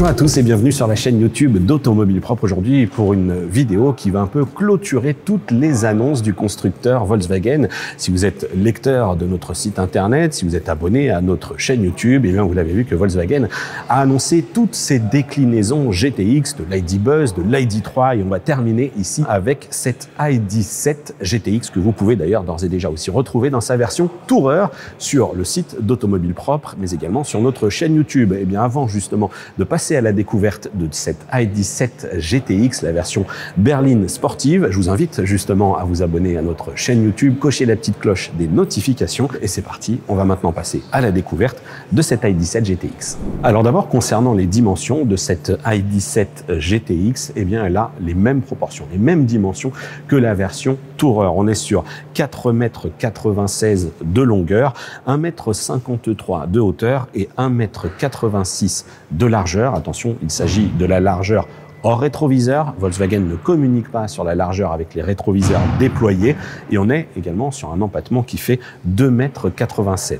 Bonjour à tous et bienvenue sur la chaîne YouTube d'Automobile Propre aujourd'hui pour une vidéo qui va un peu clôturer toutes les annonces du constructeur Volkswagen. Si vous êtes lecteur de notre site internet, si vous êtes abonné à notre chaîne YouTube, et bien vous l'avez vu que Volkswagen a annoncé toutes ses déclinaisons GTX, de l'ID Buzz, de l'ID3 et on va terminer ici avec cette ID7 GTX que vous pouvez d'ailleurs d'ores et déjà aussi retrouver dans sa version Tourer sur le site d'Automobile Propre mais également sur notre chaîne YouTube. Et bien avant justement de passer à la découverte de cette ID7 GTX, la version berline sportive. Je vous invite justement à vous abonner à notre chaîne YouTube, cocher la petite cloche des notifications et c'est parti. On va maintenant passer à la découverte de cette ID7 GTX. Alors d'abord, concernant les dimensions de cette ID7 GTX, eh bien elle a les mêmes proportions, les mêmes dimensions que la version Tourer. On est sur 4,96 m de longueur, 1,53 m de hauteur et 1,86 m de largeur. Attention, il s'agit de la largeur hors rétroviseur. Volkswagen ne communique pas sur la largeur avec les rétroviseurs déployés et on est également sur un empattement qui fait 2,87 m.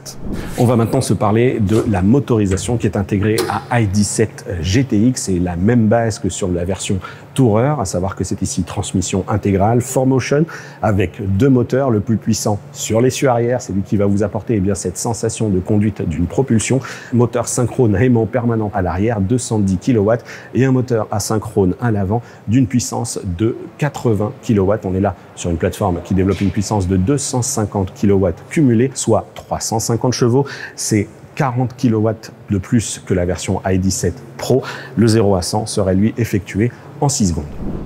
On va maintenant se parler de la motorisation qui est intégrée à ID7 GTX et la même base que sur la version Tourer, à savoir que c'est ici transmission intégrale 4Motion avec deux moteurs, le plus puissant sur l'essieu arrière, c'est lui qui va vous apporter bien cette sensation de conduite d'une propulsion, moteur synchrone aimant permanent à l'arrière 210 kW et un moteur asynchrone à l'avant d'une puissance de 80 kW. On est là sur une plateforme qui développe une puissance de 250 kW cumulée, soit 350 chevaux. C'est 40 kW de plus que la version ID7 Pro. Le 0 à 100 serait lui effectué en 6 secondes.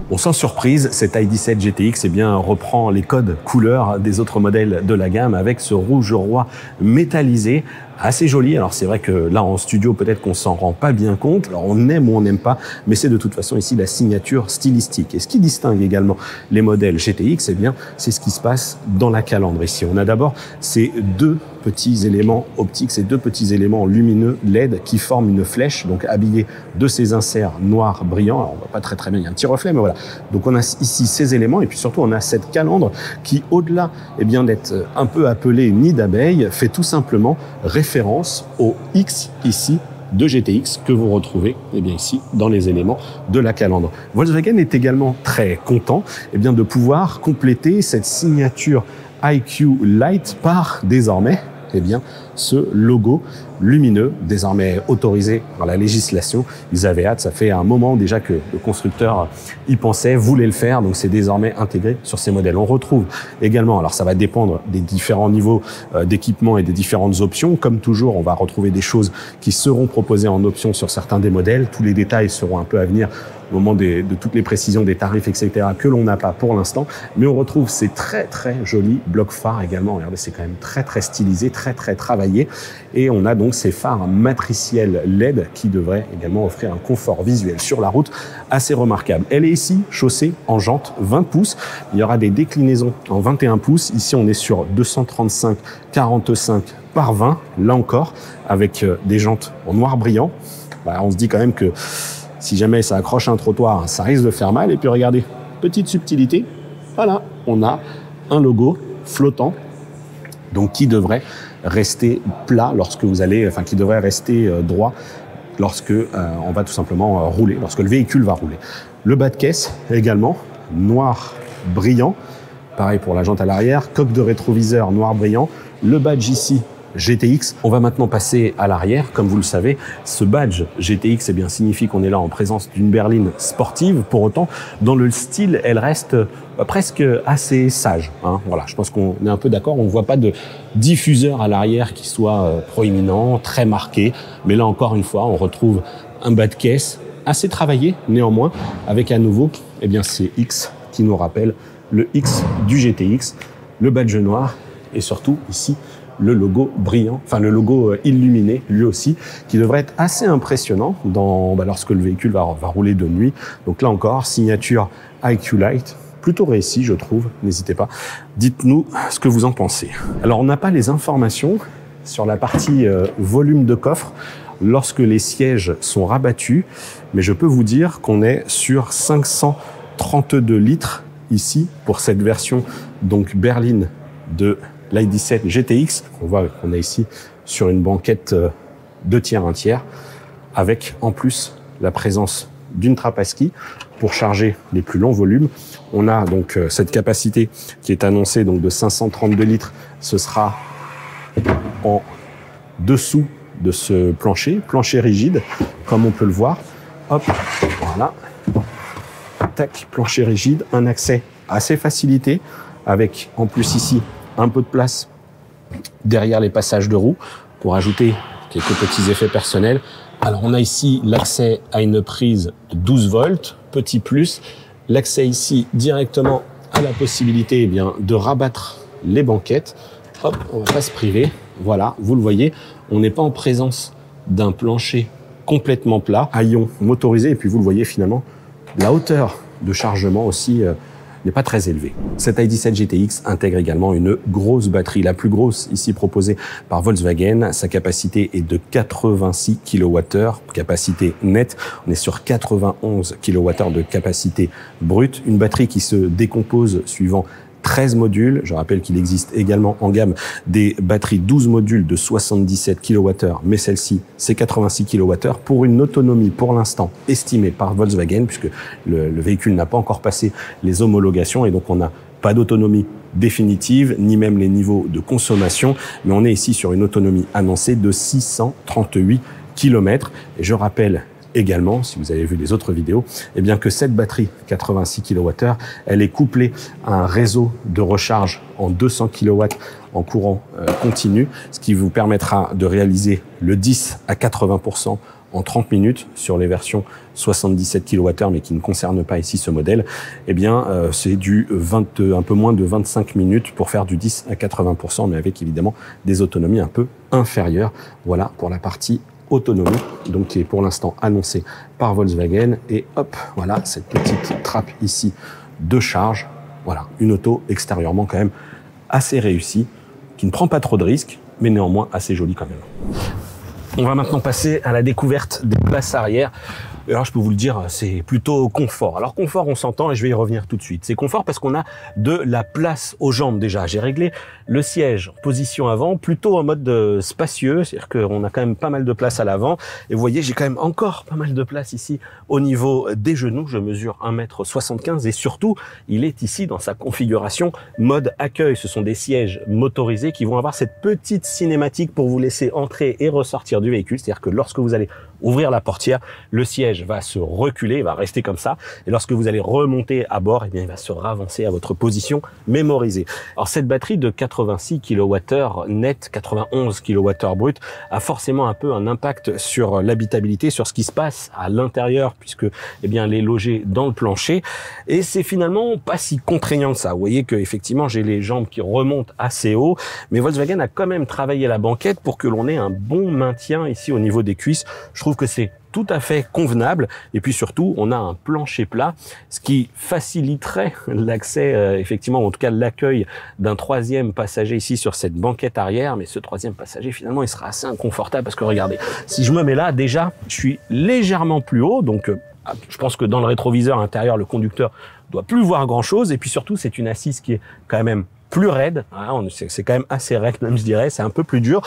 Bon, sans surprise, cette ID7 GTX eh bien, reprend les codes couleurs des autres modèles de la gamme avec ce rouge roi métallisé assez joli. Alors c'est vrai que là en studio peut-être qu'on s'en rend pas bien compte. Alors on aime ou on n'aime pas, mais c'est de toute façon ici la signature stylistique. Et ce qui distingue également les modèles GTX, eh bien c'est ce qui se passe dans la calandre. Ici on a d'abord ces deux petits éléments optiques, ces deux petits éléments lumineux LED qui forment une flèche, donc habillée de ces inserts noirs brillants. Alors on voit pas très bien, il y a un petit reflet, mais voilà. Donc on a ici ces éléments et puis surtout on a cette calandre qui, au-delà eh bien d'être un peu appelée nid d'abeille, fait tout simplement référence au X ici de GTX que vous retrouvez eh bien ici dans les éléments de la calandre. Volkswagen est également très content eh bien de pouvoir compléter cette signature IQ Light par désormais eh bien ce logo lumineux, désormais autorisé par la législation. Ils avaient hâte, ça fait un moment déjà que le constructeur y pensait, voulait le faire, donc c'est désormais intégré sur ces modèles. On retrouve également, alors ça va dépendre des différents niveaux d'équipement et des différentes options. Comme toujours, on va retrouver des choses qui seront proposées en option sur certains des modèles. Tous les détails seront un peu à venir au moment de toutes les précisions des tarifs, etc., que l'on n'a pas pour l'instant. Mais on retrouve ces très jolis blocs phares également. Regardez, c'est quand même très stylisé, très travaillé. Et on a donc ces phares matriciels LED qui devraient également offrir un confort visuel sur la route assez remarquable. Elle est ici chaussée en jantes 20 pouces. Il y aura des déclinaisons en 21 pouces. Ici, on est sur 235/45 par 20. Là encore, avec des jantes en noir brillant. On se dit quand même que si jamais ça accroche un trottoir, ça risque de faire mal. Et puis regardez, petite subtilité, voilà, on a un logo flottant, donc qui devrait rester plat lorsque vous allez, enfin qui devrait rester droit lorsque on va tout simplement rouler, lorsque le véhicule va rouler. Le bas de caisse également, noir brillant, pareil pour la jante à l'arrière, coque de rétroviseur noir brillant, le badge ici GTX. On va maintenant passer à l'arrière. Comme vous le savez, ce badge GTX eh bien, signifie qu'on est là en présence d'une berline sportive. Pour autant, dans le style, elle reste presque assez sage. Voilà, je pense qu'on est un peu d'accord. On ne voit pas de diffuseur à l'arrière qui soit proéminent, très marqué. Mais là, encore une fois, on retrouve un bas de caisse assez travaillé, néanmoins, avec à nouveau eh bien, ces X qui nous rappellent le X du GTX, le badge noir et surtout ici, le logo brillant, enfin le logo illuminé lui aussi, qui devrait être assez impressionnant lorsque le véhicule va rouler de nuit. Donc là encore, signature IQ Light, plutôt réussi je trouve, n'hésitez pas. Dites-nous ce que vous en pensez. Alors on n'a pas les informations sur la partie volume de coffre lorsque les sièges sont rabattus, mais je peux vous dire qu'on est sur 532 litres ici pour cette version donc berline de l'ID7 GTX. On voit qu'on est ici sur une banquette 2 tiers, 1 tiers, avec en plus la présence d'une trappe à ski pour charger les plus longs volumes. On a donc cette capacité qui est annoncée donc de 532 litres. Ce sera en dessous de ce plancher rigide, comme on peut le voir. Hop, voilà. Tac, plancher rigide, un accès assez facilité, avec en plus ici un peu de place derrière les passages de roues pour ajouter quelques petits effets personnels. Alors on a ici l'accès à une prise de 12 volts, petit plus, l'accès ici directement à la possibilité de rabattre les banquettes. Hop, on va pas se priver. Voilà, vous le voyez, on n'est pas en présence d'un plancher complètement plat, haillons motorisé, et puis vous le voyez finalement, la hauteur de chargement aussi n'est pas très élevée. Cette ID.7 GTX intègre également une grosse batterie, la plus grosse ici proposée par Volkswagen. Sa capacité est de 86 kWh, capacité nette. On est sur 91 kWh de capacité brute. Une batterie qui se décompose suivant 13 modules. Je rappelle qu'il existe également en gamme des batteries 12 modules de 77 kWh, mais celle-ci, c'est 86 kWh pour une autonomie pour l'instant estimée par Volkswagen, puisque le véhicule n'a pas encore passé les homologations et donc on n'a pas d'autonomie définitive, ni même les niveaux de consommation, mais on est ici sur une autonomie annoncée de 638 km. Et je rappelle également, si vous avez vu les autres vidéos, eh bien que cette batterie 86 kWh, elle est couplée à un réseau de recharge en 200 kW en courant continu, ce qui vous permettra de réaliser le 10 à 80% en 30 minutes sur les versions 77 kWh, mais qui ne concernent pas ici ce modèle. Eh bien, c'est un peu moins de 25 minutes pour faire du 10 à 80%, mais avec évidemment des autonomies un peu inférieures. Voilà pour la partie autonomie, donc qui est pour l'instant annoncée par Volkswagen. Et hop, voilà cette petite trappe ici de charge. Voilà, une auto extérieurement quand même assez réussie, qui ne prend pas trop de risques, mais néanmoins assez jolie quand même. On va maintenant passer à la découverte des places arrière. Alors je peux vous le dire, c'est plutôt confort. Alors confort, on s'entend et je vais y revenir tout de suite. C'est confort parce qu'on a de la place aux jambes déjà. J'ai réglé le siège position avant, plutôt en mode spacieux, c'est-à-dire qu'on a quand même pas mal de place à l'avant. Et vous voyez, j'ai quand même encore pas mal de place ici au niveau des genoux. Je mesure 1,75 m et surtout, il est ici dans sa configuration mode accueil. Ce sont des sièges motorisés qui vont avoir cette petite cinématique pour vous laisser entrer et ressortir du véhicule. C'est-à-dire que lorsque vous allez ouvrir la portière, le siège va se reculer, il va rester comme ça. Et lorsque vous allez remonter à bord, eh bien, il va se ravancer à votre position mémorisée. Alors, cette batterie de 86 kWh net, 91 kWh brut, a forcément un peu un impact sur l'habitabilité, sur ce qui se passe à l'intérieur, puisque, eh bien, elle est logée dans le plancher. Et c'est finalement pas si contraignant que ça. Vous voyez que, effectivement, j'ai les jambes qui remontent assez haut, mais Volkswagen a quand même travaillé la banquette pour que l'on ait un bon maintien ici au niveau des cuisses. Je trouve que c'est tout à fait convenable, et puis surtout on a un plancher plat, ce qui faciliterait l'accès effectivement, en tout cas l'accueil d'un troisième passager ici sur cette banquette arrière. Mais ce troisième passager finalement il sera assez inconfortable parce que regardez, si je me mets là, déjà je suis légèrement plus haut, donc je pense que dans le rétroviseur intérieur le conducteur doit plus voir grand chose, et puis surtout c'est une assise qui est quand même plus raide, hein, c'est quand même assez raide même, je dirais, c'est un peu plus dur.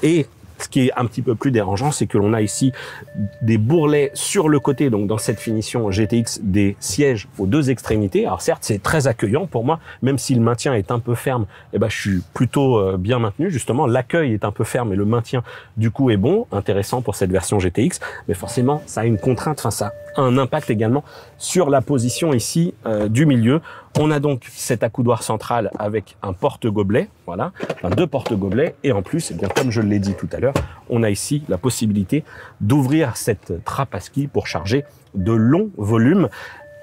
Et ce qui est un petit peu plus dérangeant, c'est que l'on a ici des bourrelets sur le côté, donc dans cette finition GTX, des sièges aux deux extrémités. Alors certes, c'est très accueillant pour moi, même si le maintien est un peu ferme, eh ben, je suis plutôt bien maintenu. Justement, l'accueil est un peu ferme et le maintien du coup est bon, intéressant pour cette version GTX. Mais forcément, ça a une contrainte, enfin ça a un impact également sur la position ici du milieu. On a donc cet accoudoir central avec un porte-gobelet, voilà, enfin deux porte-gobelets, et en plus, eh bien, comme je l'ai dit tout à l'heure, on a ici la possibilité d'ouvrir cette trappe à ski pour charger de longs volumes.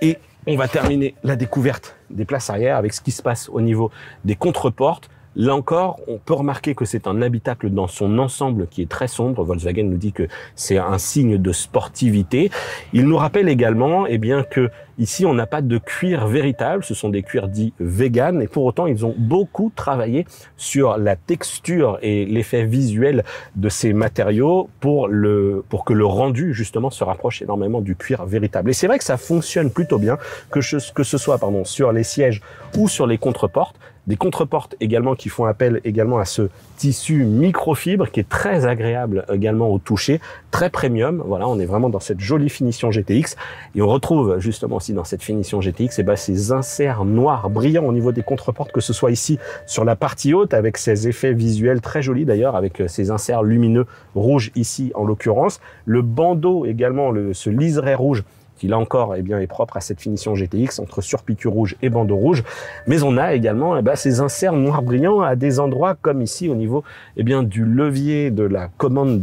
Et on va terminer la découverte des places arrière avec ce qui se passe au niveau des contreportes. Là encore, on peut remarquer que c'est un habitacle dans son ensemble qui est très sombre. Volkswagen nous dit que c'est un signe de sportivité. Il nous rappelle également, eh bien, que ici, on n'a pas de cuir véritable. Ce sont des cuirs dits vegan. Et pour autant, ils ont beaucoup travaillé sur la texture et l'effet visuel de ces matériaux pour que le rendu, justement, se rapproche énormément du cuir véritable. Et c'est vrai que ça fonctionne plutôt bien, que ce soit, sur les sièges ou sur les contreportes. Des contreportes également qui font appel également à ce tissu microfibre qui est très agréable également au toucher, très premium. Voilà, on est vraiment dans cette jolie finition GTX et on retrouve justement aussi dans cette finition GTX ces inserts noirs brillants au niveau des contreportes, que ce soit ici sur la partie haute avec ces effets visuels très jolis d'ailleurs avec ces inserts lumineux rouges ici en l'occurrence. Le bandeau également, ce liseré rouge qui là encore est propre à cette finition GTX entre surpiqûre rouge et bandeau rouge. Mais on a également ces inserts noirs brillants à des endroits comme ici au niveau du levier de la commande,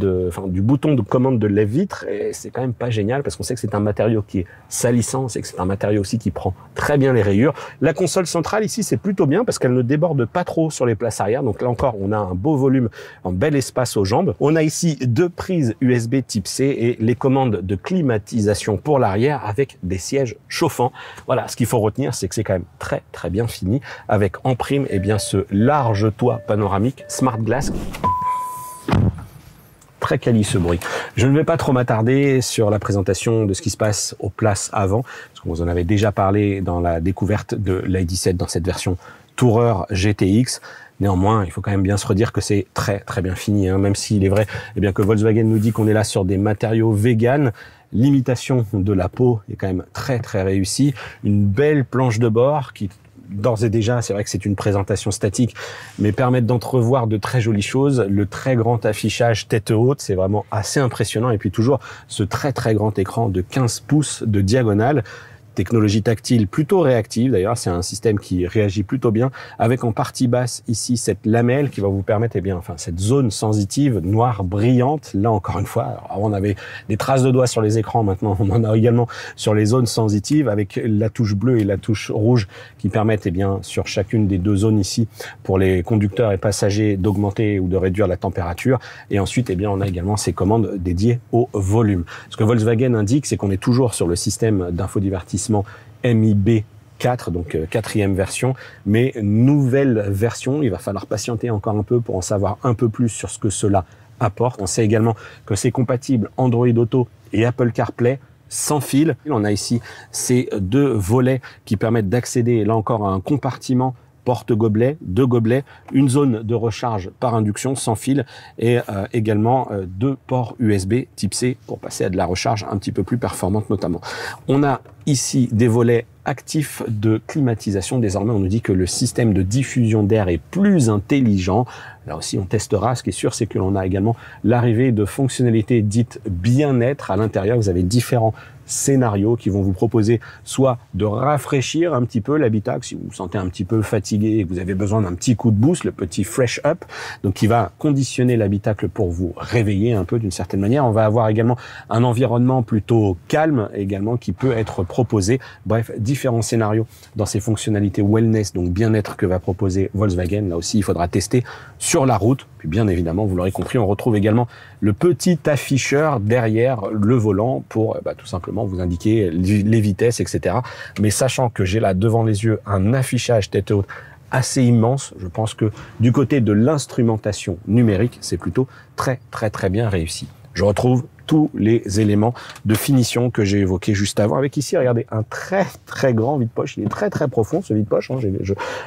du bouton de commande de lève-vitre. Et c'est quand même pas génial parce qu'on sait que c'est un matériau qui est salissant, on sait que c'est un matériau aussi qui prend très bien les rayures. La console centrale ici c'est plutôt bien parce qu'elle ne déborde pas trop sur les places arrière. Donc là encore on a un beau volume, un bel espace aux jambes. On a ici 2 prises USB type C et les commandes de climatisation pour l'arrière avec des sièges chauffants. Voilà, ce qu'il faut retenir, c'est que c'est quand même très très bien fini avec en prime ce large toit panoramique Smart Glass. Très quali ce bruit. Je ne vais pas trop m'attarder sur la présentation de ce qui se passe aux places avant, parce qu'on vous en avait déjà parlé dans la découverte de l'i17 dans cette version Tourer GTX. Néanmoins, il faut quand même bien se redire que c'est très très bien fini, hein, même s'il est vrai que Volkswagen nous dit qu'on est là sur des matériaux vegan. L'imitation de la peau est quand même très très réussie. Une belle planche de bord qui, d'ores et déjà, c'est vrai que c'est une présentation statique, mais permettent d'entrevoir de très jolies choses. Le très grand affichage tête haute, c'est vraiment assez impressionnant. Et puis toujours ce très très grand écran de 15 pouces de diagonale. Technologie tactile plutôt réactive, d'ailleurs c'est un système qui réagit plutôt bien, avec en partie basse ici cette lamelle qui va vous permettre cette zone sensitive noire brillante. Là encore une fois, alors avant on avait des traces de doigts sur les écrans, maintenant on en a également sur les zones sensitives avec la touche bleue et la touche rouge qui permettent sur chacune des 2 zones ici pour les conducteurs et passagers d'augmenter ou de réduire la température. Et ensuite on a également ces commandes dédiées au volume. Ce que Volkswagen indique, c'est qu'on est toujours sur le système d'infodivertissement MIB 4, donc 4e version, mais nouvelle version. Il va falloir patienter encore un peu pour en savoir un peu plus sur ce que cela apporte. On sait également que c'est compatible Android Auto et Apple CarPlay sans fil. On a ici ces 2 volets qui permettent d'accéder là encore à un compartiment porte-gobelet, 2 gobelets, une zone de recharge par induction sans fil et également 2 ports USB type C pour passer à de la recharge un petit peu plus performante notamment. On a ici des volets actifs de climatisation. Désormais, on nous dit que le système de diffusion d'air est plus intelligent. Là aussi, on testera. Ce qui est sûr, c'est que l'on a également l'arrivée de fonctionnalités dites bien-être à l'intérieur. Vous avez différents scénarios qui vont vous proposer soit de rafraîchir un petit peu l'habitacle si vous vous sentez un petit peu fatigué et que vous avez besoin d'un petit coup de boost, le petit fresh up, donc qui va conditionner l'habitacle pour vous réveiller un peu d'une certaine manière. On va avoir également un environnement plutôt calme également qui peut être proposé. Bref, différents scénarios dans ces fonctionnalités wellness, donc bien-être que va proposer Volkswagen. Là aussi, il faudra tester sur la route. Puis bien évidemment, vous l'aurez compris, on retrouve également le petit afficheur derrière le volant pour tout simplement vous indiquer les vitesses, etc. Mais sachant que j'ai là devant les yeux un affichage tête haute assez immense, je pense que du côté de l'instrumentation numérique, c'est plutôt très très très bien réussi. Je retrouve tous les éléments de finition que j'ai évoqués juste avant. Avec ici, regardez, un très très grand vide-poche. Il est très très profond ce vide-poche. Hein.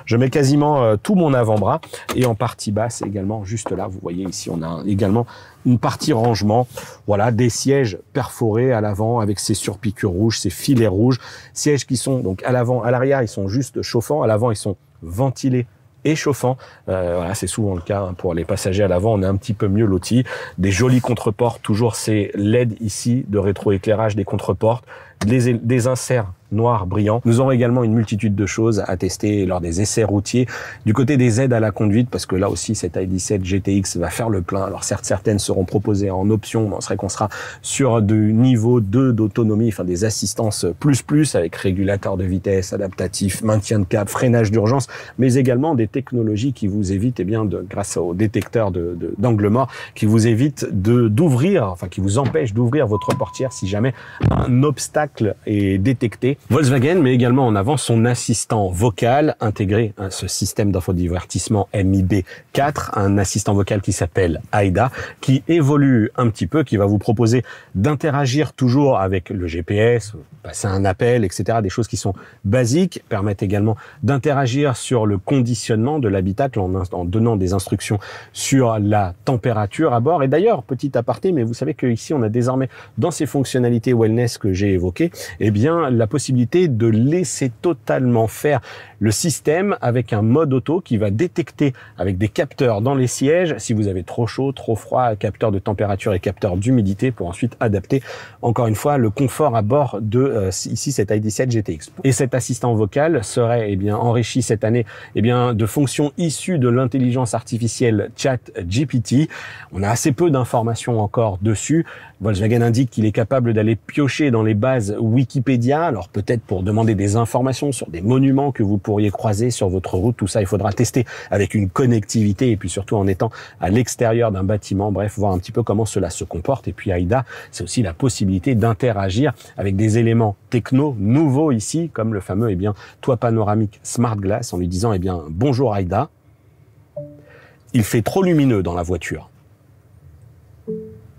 Je mets quasiment tout mon avant-bras. Et en partie basse également, juste là, vous voyez ici, on a également une partie rangement. Voilà, des sièges perforés à l'avant avec ces surpiqûres rouges, ces filets rouges. Sièges qui sont donc à l'avant, à l'arrière, ils sont juste chauffants. À l'avant, ils sont ventilés et chauffant. Voilà, c'est souvent le cas hein, pour les passagers à l'avant, on est un petit peu mieux lotis. Des jolis contreportes, toujours ces LED ici de rétroéclairage des contreportes, des inserts noirs brillants. Nous aurons également une multitude de choses à tester lors des essais routiers. Du côté des aides à la conduite, parce que là aussi cette i17 GTX va faire le plein. Alors certes, certaines seront proposées en option, mais on serait qu'on sera sur du niveau 2 d'autonomie, enfin des assistances plus avec régulateur de vitesse, adaptatif, maintien de cap, freinage d'urgence, mais également des technologies qui vous évitent, grâce au détecteur d'angle mort, qui vous évitent d'ouvrir, enfin qui vous empêchent d'ouvrir votre portière si jamais un obstacle l'habitacle est détecté. Volkswagen met également en avant son assistant vocal intégré à ce système d'infodivertissement MIB4, un assistant vocal qui s'appelle Aida, qui évolue un petit peu, qui va vous proposer d'interagir toujours avec le GPS, passer un appel, etc. Des choses qui sont basiques, permettent également d'interagir sur le conditionnement de l'habitacle en donnant des instructions sur la température à bord. Et d'ailleurs, petit aparté, mais vous savez qu'ici, on a désormais dans ces fonctionnalités wellness que j'ai évoquées, eh bien, la possibilité de laisser totalement faire le système avec un mode auto qui va détecter avec des capteurs dans les sièges si vous avez trop chaud, trop froid, capteur de température et capteur d'humidité pour ensuite adapter encore une fois le confort à bord de ici cette ID7 GTX. Et cet assistant vocal serait eh bien enrichi cette année eh bien de fonctions issues de l'intelligence artificielle ChatGPT. On a assez peu d'informations encore dessus. Volkswagen indique qu'il est capable d'aller piocher dans les bases Wikipédia, alors peut-être pour demander des informations sur des monuments que vous pourriez croiser sur votre route. Tout ça, il faudra tester avec une connectivité et puis surtout en étant à l'extérieur d'un bâtiment. Bref, voir un petit peu comment cela se comporte. Et puis Aida, c'est aussi la possibilité d'interagir avec des éléments techno nouveaux ici, comme le fameux eh bien toit panoramique Smart Glass, en lui disant eh bien bonjour Aida, il fait trop lumineux dans la voiture.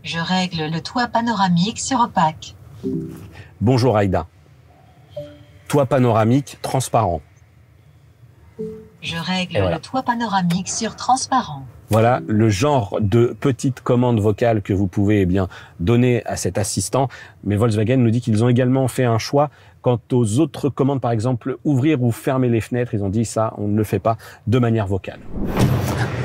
Je règle le toit panoramique sur opaque. Bonjour Aida. Toit panoramique transparent. Je règle le toit panoramique sur transparent. Voilà le genre de petites commandes vocales que vous pouvez eh bien donner à cet assistant. Mais Volkswagen nous dit qu'ils ont également fait un choix quant aux autres commandes, par exemple ouvrir ou fermer les fenêtres. Ils ont dit ça, on ne le fait pas de manière vocale.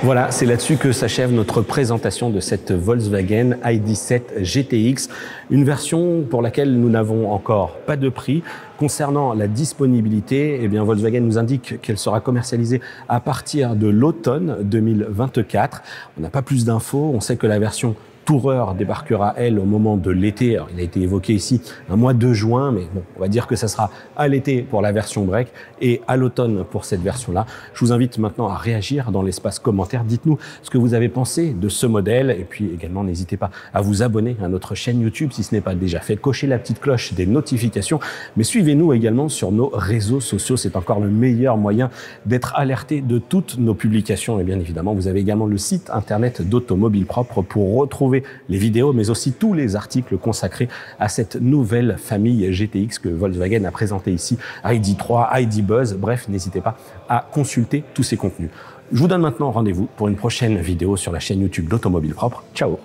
Voilà, c'est là-dessus que s'achève notre présentation de cette Volkswagen ID7 GTX, une version pour laquelle nous n'avons encore pas de prix. Concernant la disponibilité, eh bien Volkswagen nous indique qu'elle sera commercialisée à partir de l'automne 2024. On n'a pas plus d'infos, on sait que la version Tourer débarquera, elle, au moment de l'été. Alors, il a été évoqué ici un mois de juin, mais bon, on va dire que ça sera à l'été pour la version break et à l'automne pour cette version-là. Je vous invite maintenant à réagir dans l'espace commentaire. Dites-nous ce que vous avez pensé de ce modèle et puis également, n'hésitez pas à vous abonner à notre chaîne YouTube si ce n'est pas déjà fait. Cochez la petite cloche des notifications, mais suivez-nous également sur nos réseaux sociaux. C'est encore le meilleur moyen d'être alerté de toutes nos publications. Et bien évidemment, vous avez également le site internet d'Automobile Propre pour retrouver les vidéos, mais aussi tous les articles consacrés à cette nouvelle famille GTX que Volkswagen a présenté ici, ID3, ID Buzz. Bref, n'hésitez pas à consulter tous ces contenus. Je vous donne maintenant rendez-vous pour une prochaine vidéo sur la chaîne YouTube d'Automobile Propre. Ciao!